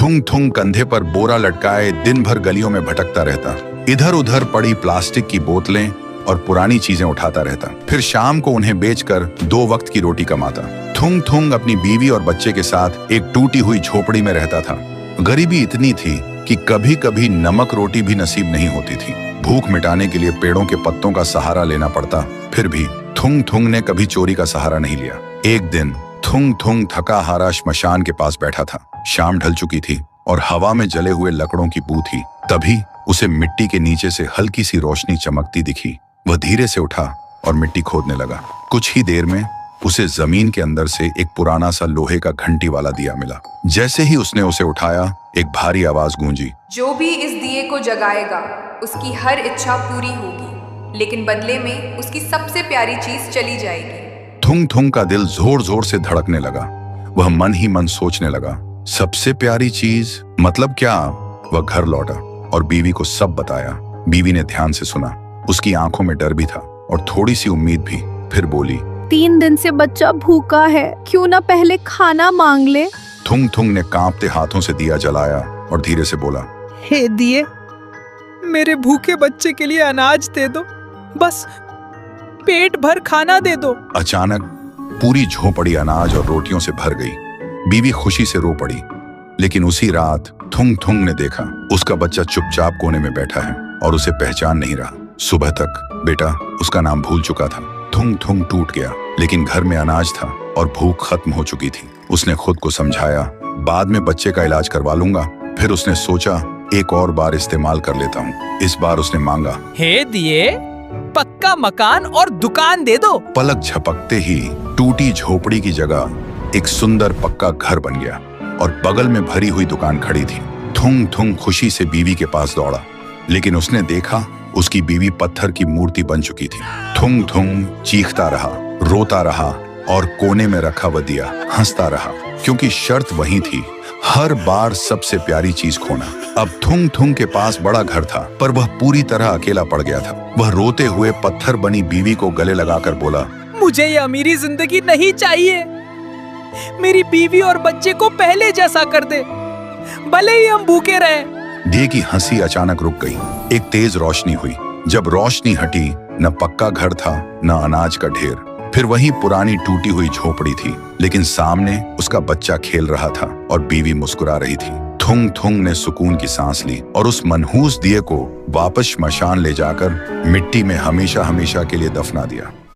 थुंग थुंग कंधे पर बोरा लटकाए दिन भर गलियों में भटकता रहता। इधर उधर पड़ी प्लास्टिक की बोतलें और पुरानी चीजें उठाता रहता। फिर शाम को उन्हें बेचकर 2 वक्त की रोटी कमाता। थुंग थुंग अपनी बीवी और बच्चे के साथ एक टूटी हुई झोपड़ी में रहता था। गरीबी इतनी थी कि कभी कभी नमक रोटी भी नसीब नहीं होती थी। भूख मिटाने के लिए पेड़ों के पत्तों का सहारा लेना पड़ता। फिर भी थुंग थुंग ने कभी चोरी का सहारा नहीं लिया। एक दिन थुंग थुंग थका हारा श्मशान के पास बैठा था। शाम ढल चुकी थी और हवा में जले हुए लकड़ों की बू थी। तभी उसे मिट्टी के नीचे से हल्की सी रोशनी चमकती दिखी। वह धीरे से उठा और मिट्टी खोदने लगा। कुछ ही देर में उसे जमीन के अंदर से एक पुराना सा लोहे का घंटी वाला दिया मिला। जैसे ही उसने उसे उठाया, एक भारी आवाज गूंजी, जो भी इस दिए को जगाएगा उसकी हर इच्छा पूरी होगी, लेकिन बदले में उसकी सबसे प्यारी चीज चली जाएगी। थुंग थुंग का दिल जोर जोर से धड़कने लगा। वह मन ही मन सोचने लगा, सबसे प्यारी चीज मतलब क्या? वह घर लौटा और बीवी को सब बताया। बीवी ने ध्यान से सुना। उसकी आंखों में डर भी था और थोड़ी सी उम्मीद भी। फिर बोली, 3 दिन से बच्चा भूखा है, क्यों ना पहले खाना मांग ले। थुंग थुंग ने कांपते हाथों से दिया जलाया और धीरे से बोला, हे दिए, मेरे भूखे बच्चे के लिए अनाज दे दो, बस पेट भर खाना दे दो। अचानक पूरी झोपड़ी अनाज और रोटियों से भर गई। बीवी खुशी से रो पड़ी। लेकिन उसी रात थुंग थुंग ने देखा उसका बच्चा चुपचाप कोने में बैठा है और उसे पहचान नहीं रहा। सुबह तक बेटा उसका नाम भूल चुका था। थुंग थुंग टूट गया, लेकिन घर में अनाज था और भूख खत्म हो चुकी थी। उसने खुद को समझाया, बाद में बच्चे का इलाज करवा लूंगा। फिर उसने सोचा, एक और बार इस्तेमाल कर लेता हूँ। इस बार उसने मांगा, हे दिए, पक्का मकान और दुकान दे दो। पलक झपकते ही टूटी झोपड़ी की जगह एक सुंदर पक्का घर बन गया और बगल में भरी हुई दुकान खड़ी थी। थुंग थुंग खुशी से बीवी के पास दौड़ा, लेकिन उसने देखा उसकी बीवी पत्थर की मूर्ति बन चुकी थी। थुंग थुंग चीखता रहा, रोता रहा और कोने में रखा वह दिया हंसता रहा, क्योंकि शर्त वही थी, हर बार सबसे प्यारी चीज खोना। अब थुंग थुंग के पास बड़ा घर था, पर वह पूरी तरह अकेला पड़ गया था। वह रोते हुए पत्थर बनी बीवी को गले लगाकर बोला, मुझे ये अमीरी जिंदगी नहीं चाहिए। मेरी बीवी और बच्चे को पहले जैसा कर दे, भले ही हम भूखे रहे। दिए की हंसी अचानक रुक गई। एक तेज रोशनी हुई। जब रोशनी हटी, न पक्का घर था न अनाज का ढेर। फिर वही पुरानी टूटी हुई झोपड़ी थी, लेकिन सामने उसका बच्चा खेल रहा था और बीवी मुस्कुरा रही थी। थुंग थुंग ने सुकून की सांस ली और उस मनहूस दिए को वापस श्मशान ले जाकर मिट्टी में हमेशा हमेशा के लिए दफना दिया।